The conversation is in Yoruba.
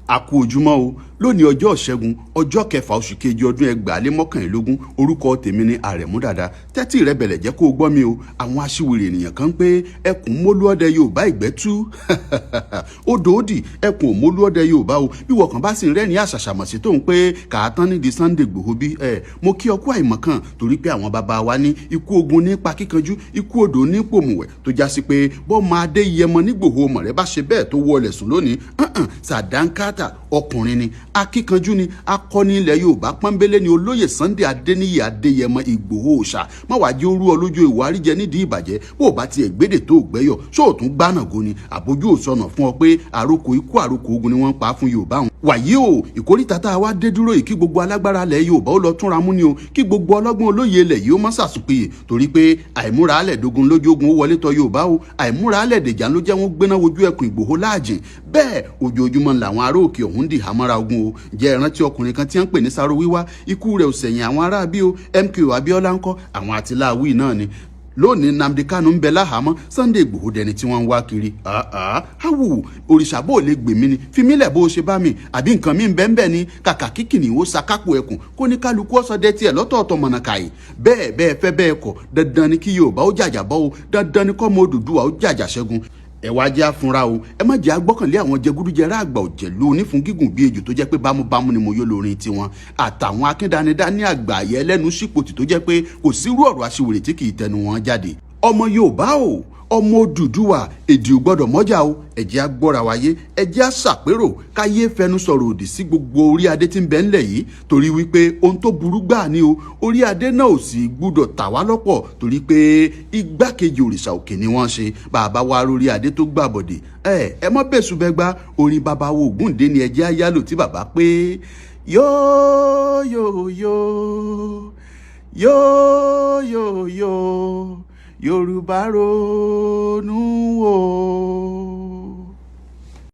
A kú ojúmọ́ o lónìí ọjọ́ ìṣẹ́gun ọjọ́ kẹfà oṣù kejì ọdún 2021 orúkọ tèmi ni Àrẹ̀mú Dàda tẹ́tí rẹ bẹ̀lẹ̀ jẹ́ kó o gbọ́ mi o. àwọn aṣiwèrè ènìyàn kan pé ẹkùn mólú ọdẹ Yorùbá ìgbẹ́tú odò òdì ẹkùn mólú ọdẹ Yorùbá o bí wọ́n kàn bá sì ń rẹ́ ní àṣàṣàmọ̀sí tó ń pé kàátán nídìí Sunday Igboho bí mo kí ọkú àìmọ̀kan torí pé àwọn bàbá wa ní ikú ogun nípa kíkanjú ikú odò ní pòmùwẹ̀ tó já sí pé bọ́ máa dé yẹmọ nígbòho mọ̀rẹ́ bá ṣe bẹ́ẹ̀ tó wọlé sùn lónìí sàdánkátà ọkùnrin ni akíkanjú ni akọni ilẹ̀ Yorùbá pọ́nbélé ni olóyè Sunday Adéníyì Adéyẹmọ Ìgbòho òòṣà má wàá jẹ́ orú ọlójú ìwárí jẹ nídìí ìbàjẹ́ bó o bá tiẹ̀ gbédè tó gbẹ́yọ̀ sóòtún gbánàgó ni àbójú òsọnà fún ọ pé àròkò ikú àròkò ogun ni wọ́n ń pa fún Yorùbá wọn. wàyí o ìkórìtà tá a wá dé dúró yìí kí gbogbo alágbára ilẹ̀ Yorùbá ó lọ túnra mú ni o kí gbogbo ọlọ́gbọ́n olóye ilẹ̀ yìí ó má sàsùnpìyè torí pé àìmúra alẹ̀ dogun lójú ogun ó wọlé tọ̀ Yorùbá o àìmúra alẹ̀ dèjà ló jẹ́ wọn gbéná wojú ẹkùn Ìgbòho láàjìn bẹ́ẹ̀ ojoojúmọ́ làwọn ará òkè ọ̀hún dì hámọ́ra ogun o jẹ́ ìrántí ọkùnrin kan tí wọ́n ń pè ní Sáró Wíwá ikú rẹ̀ ò sẹ̀yìn àwọn ará bí o MKO Abíọ́lá ńkọ́ àwọn àtìláwí náà ni lónìí Nnamdi Kanu ń bẹ láhàámọ́ Sunday Igboho dẹni tí wọ́n ń wá kiri awù òrìṣà bó lè gbè mí ni fi mí lẹ̀ bó ṣe bá mi àbí nǹkan mi ń bẹ́ ń bẹ́ ni kàkà kíkìnì ó sakápò ẹkùn kó ní kálukú ọ̀sọ̀dẹ tiẹ̀ lọ́tọ̀ọ̀tọ̀ mọ̀nàkàyè bẹ́ẹ̀ fẹ́ bẹ́ẹ̀ kọ́ dandan ni kí Yorùbá ó jàjà bọ́ o dandan ni kọ́mọ Odùduwà ó jàjà ṣẹ́gun ẹ wá jẹ́ àfúnra o ẹ má jẹ́ agbọ́kànlé àwọn jẹgúdújẹrá àgbà òjẹ̀lú onífun gígùn bíi ejò tó jẹ́ pé bámúbámú ni mo yó lórin tiwọn àtàwọn akíndanidání àgbà ayẹ ẹlẹ́nu sípòtì tó jẹ́ pé kò sírú ọ̀rọ̀ aṣiwèrè tí kì í tẹnu wọn jáde. ọmọ Yorùbá o ọmọ Odùduwà èdè ò gbọ́dọ̀ mọ́jà o ẹ jẹ́ á gbọ́ra wáyé ẹ jẹ́ á ṣàpérò káyé fẹnu sọ̀rọ̀ òdì sí gbogbo orí adé tí ń bẹ ńlẹ̀ yìí torí wípé ohun tó burú gbà ni o orí adé náà ò sì gbúdọ̀ tà wá lọ́pọ̀ torí pé igbákejì òrìṣà òkè ni wọ́n ṣe bàbá wa lórí adé tó gbàbọ̀dè ẹ mọ́ bẹ́sù bẹ́gbá orin bàbá wo Ògúndé ni ẹ jẹ́ á yálò tí bàbá pé yóò Yorùbá ronú wò.